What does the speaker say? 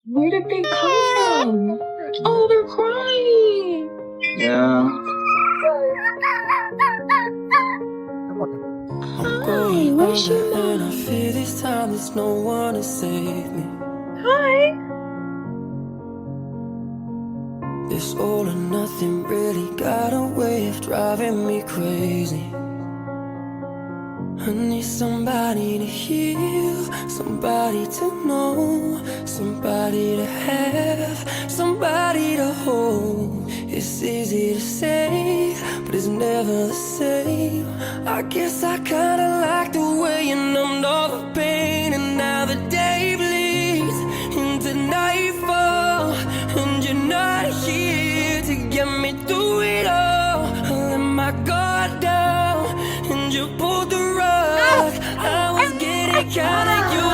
Where did they come from? Oh, they're crying. Yeah. Hi, where's your And I mom? feel this time there's no one to save me. Hi. This all or nothing really got a way of driving me crazy. I need somebody to heal, somebody to know, somebody to have, somebody to hold. It's easy to say, but it's never the same. I guess I kinda like the way you numbed all the pain, and now the day bleeds into nightfall, and you're not here to get me through it all. I let my guard down, and you pulled the rug. I was getting kinda used